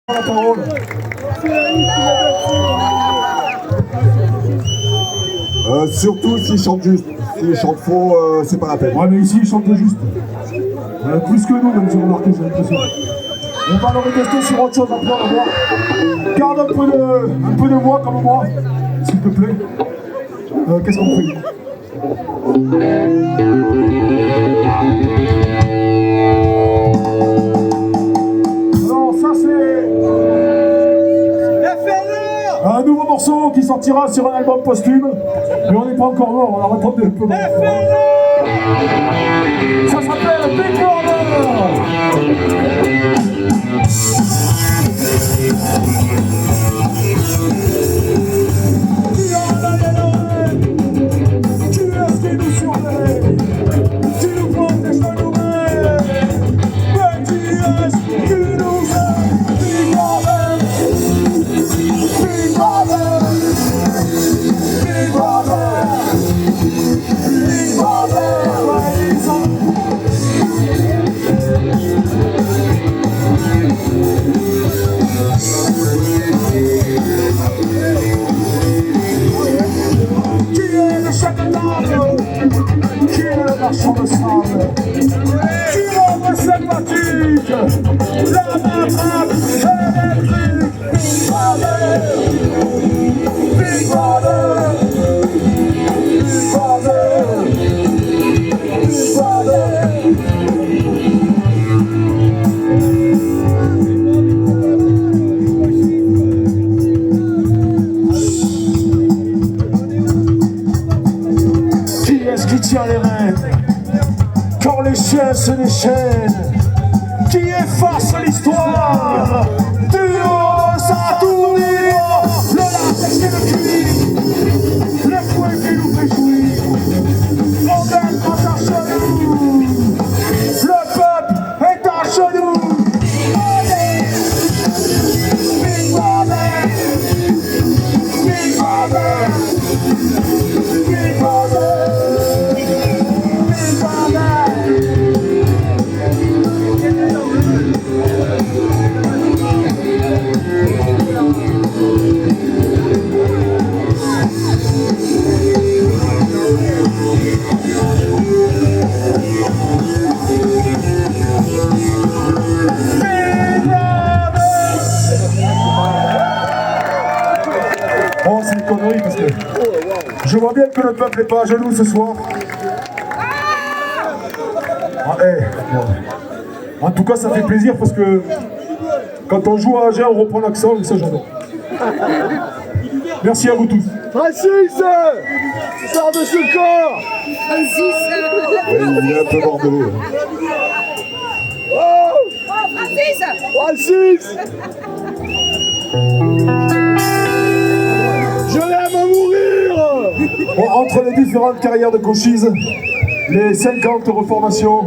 La parole. Surtout s'ils chantent juste. S'ils chantent faux, c'est pas la peine. Ouais, mais ici ils chantent juste. Plus que nous, même si vous remarquez, j'ai l'impression. On va leur rester sur autre chose après, on va voir. Garde un peu de voix comme moi, s'il te plaît. Qu'est-ce qu'on fait? Alors ça c'est un nouveau morceau qui sortira sur un album posthume. Mais on n'est pas encore mort, on va répondre un peu. Ça s'appelle Big Brother. Sur le sable, tu m'envoies sympathique, la matraque électrique, Big Brother, Big Brother, Big Brother, Qui est-ce qui tient les rênes quand les chiens se déchaînent? Qui efface l'histoire? Du haut, ça tourne, le latex et le cuir, le fouet qui nous fait jouir, on est à genoux, le peuple est à genoux. Big Brother, Big Brother, Big Brother. Oh, c'est une connerie parce que je vois bien que le peuple n'est pas à genoux ce soir. Ah, bon. En tout cas, ça fait plaisir parce que quand on joue à Agen, on reprend l'accent et ça, j'adore. Merci à vous tous. Francis, sors de ce corps. Oui, il est un peu bordelais. Oh, Francis! Francis, je l'aime à mourir. Bon, entre les différentes carrières de coachise, les 50 reformations,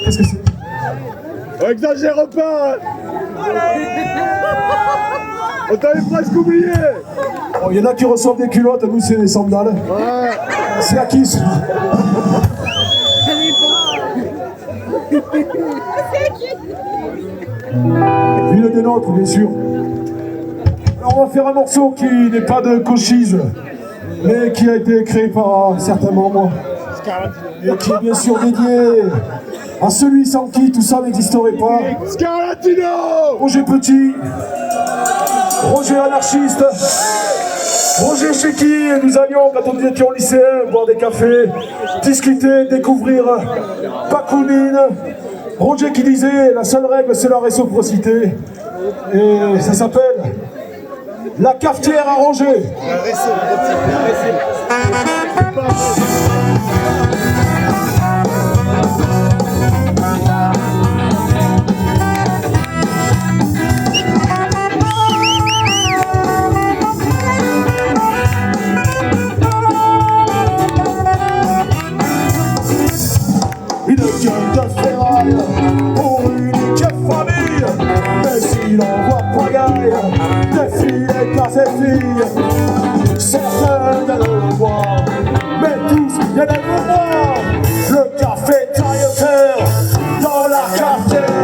qu'est-ce que c'est? Exagère pas, hein. On t'avait presque oublié. Bon, il y en a qui reçoivent des culottes, nous c'est des sandales. Ouais. C'est à qui ça? Une des nôtres, bien sûr. Alors on va faire un morceau qui n'est pas de cochise, mais qui a été créé par certains membres. Et qui est bien sûr dédié à celui sans qui tout ça n'existerait pas. Scarlatino. Roger Petit, Roger Anarchiste, Roger chez qui nous allions, quand nous étions lycéens, boire des cafés, discuter, découvrir Bakounine. Roger qui disait, la seule règle c'est la réciprocité. Et ça s'appelle la cafetière à Roger. Une gueule de ferraille pour une famille. Mais s'il envoie pagaille, des filles et classes et filles, certains viennent le voir, mais tous viennent le voir. Le café taille-terre dans la cafetière.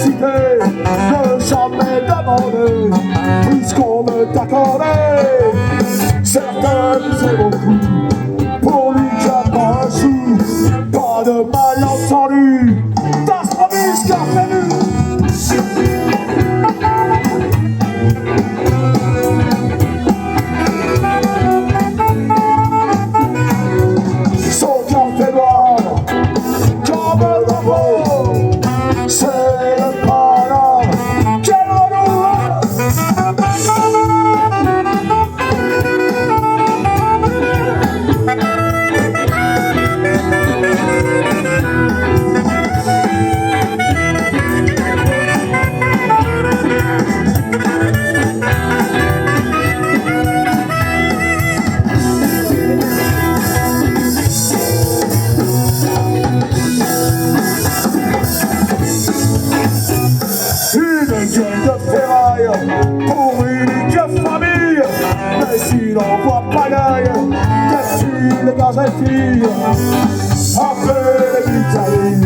cité, ne jamais demander plus qu'on me t'accordait. Certains disaient beaucoup, pour lui qu'il n'y a pas un sou, pas de malentendu, das promis qu'a prévu. Son café noir, comme un drapeau, c'est le parrain, quel honneur! Une gueule de ferraille pour une unique famille. Mais s'il envoie pagaille, qu'est-ce les gars et filles? Après les bitailles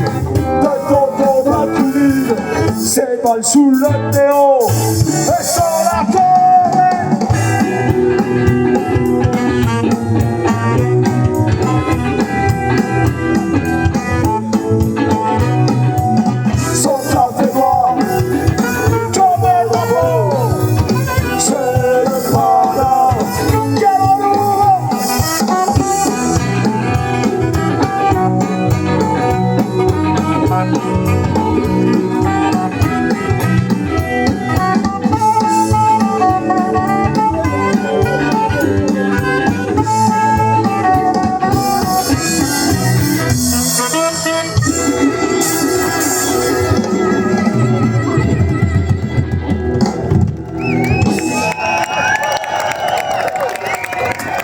de tonton Bakounine, c'est balles sous le néon et sans la Corée. Son café noir, comme un drapeau, c'est le parrain, quel honneur!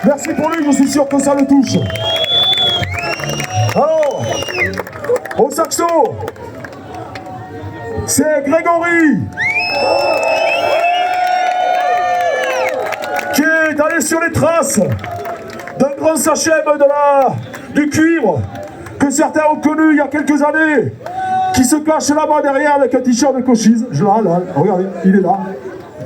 Merci pour lui, je suis sûr que ça le touche. Alors, au saxo, c'est Grégory qui est allé sur les traces d'un grand sachem du cuivre que certains ont connu il y a quelques années, qui se cache là-bas derrière avec un t-shirt de Cochise. Là, regardez, il est là.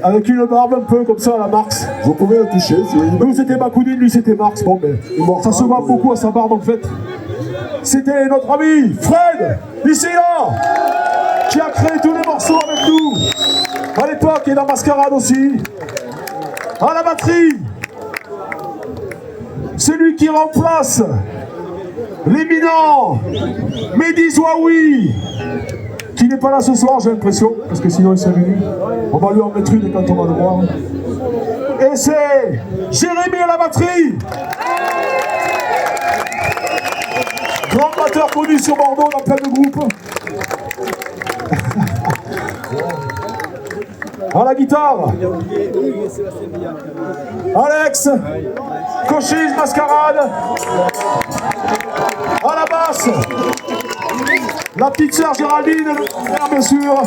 Avec une barbe un peu comme ça à la Marx. Vous pouvez le toucher si vous voulez. Nous c'était Bakounine, lui c'était Marx. Bon, mais ça se voit beaucoup à sa barbe en fait. C'était notre ami Fred, ici là, qui a créé tous les morceaux avec nous. À l'époque, et dans Mascarade aussi. À la batterie, celui qui remplace l'éminent Mehdi Zouaoui, qui n'est pas là ce soir, j'ai l'impression, parce que sinon il serait venu. On va lui en mettre une quand on va le voir. Et c'est Jérémy à la batterie. Grand batteur connu sur Bordeaux dans plein de groupes. À la guitare, Alex, Cochise, Mascarade. À la basse, la petite sœur Géraldine, bien sûr.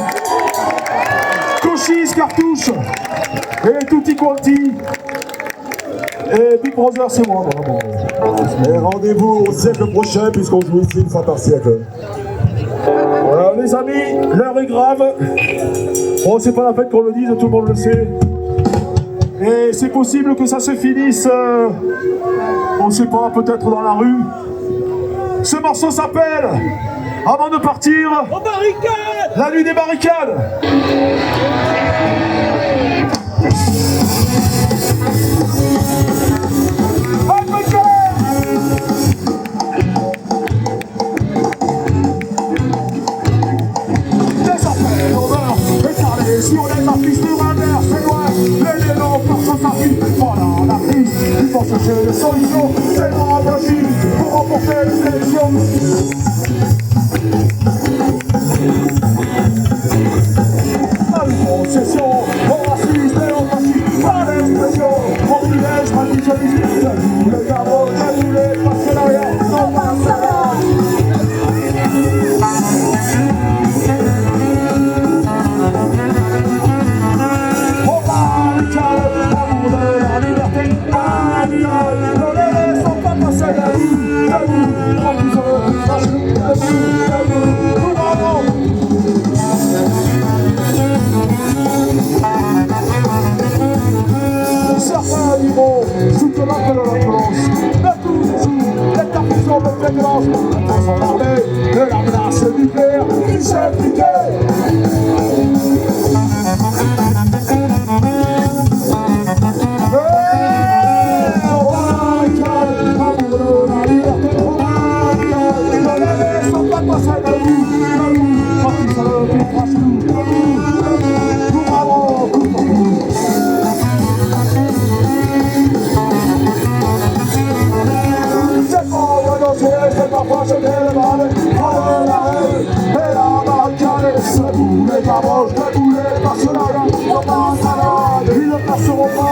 Cochise, Cartouche. Et Tutti Quanti. Et Big Brother, c'est moi, vraiment. Et rendez-vous au siècle prochain, puisqu'on joue ici une fois par siècle. Les amis, l'heure est grave. Bon, c'est pas la peine qu'on le dise, tout le monde le sait. Et c'est possible que ça se finisse, on sait pas, peut-être dans la rue. Ce morceau s'appelle, avant de partir, La nuit des barricades. Sur les affiches de radar, c'est loin, les éléments partent sa vie. Voilà la crise, il faut chercher des solutions. C'est dans la Chine pour remporter les élections. À une concession, on raciste et on fasciste, pas d'expression. On privilège, pas d'isolisme, de tous les garros, de tous les partenariats, on passe à la. Certains diront, sous que l'appel à la violence, mais toujours, les partisans de violence, sont l'armée de la menace nucléaire qui s'est appliquée. Ils ne passeront pas.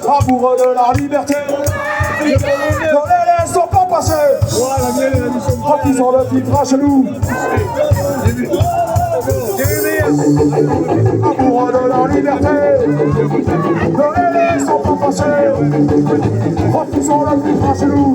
Amoureux de la liberté, ne les laissons pas passer. Partisans de vivre à genoux. Amoureux de la liberté, ne les laissons pas passer. Partisans de vivre à genoux.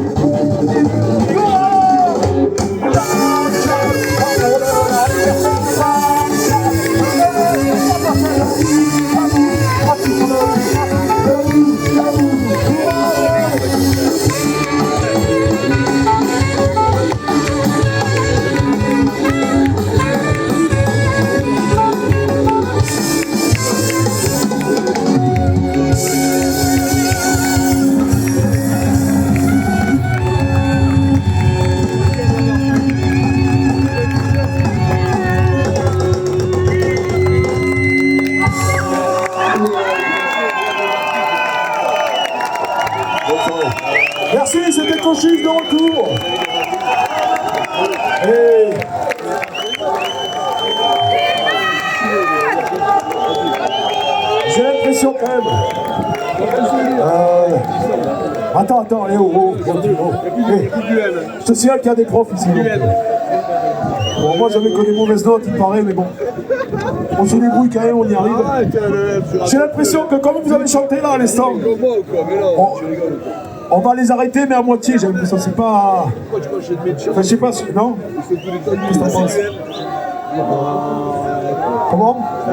Merci, c'était Cochise de retour. Et... j'ai l'impression quand même. Attends, allez, je te signale qu'il y a des profs ici. Bon, moi j'avais que des mauvaises notes, il paraît, mais bon. On se débrouille quand même, on y arrive. J'ai l'impression que comme vous avez chanté là à l'instant, on va les arrêter, mais à moitié, j'ai l'impression, c'est pas... Enfin, je sais pas, non? Qu'est-ce que t'en penses? Comment? On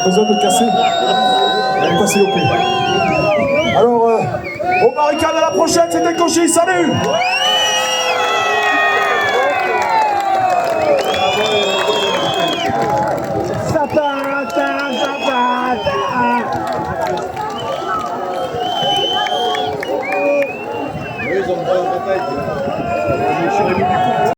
a besoin de casser. On va passer au pied. Alors, au barricade à la prochaine, c'était Cochise, salut! Ils ont pas de bataille.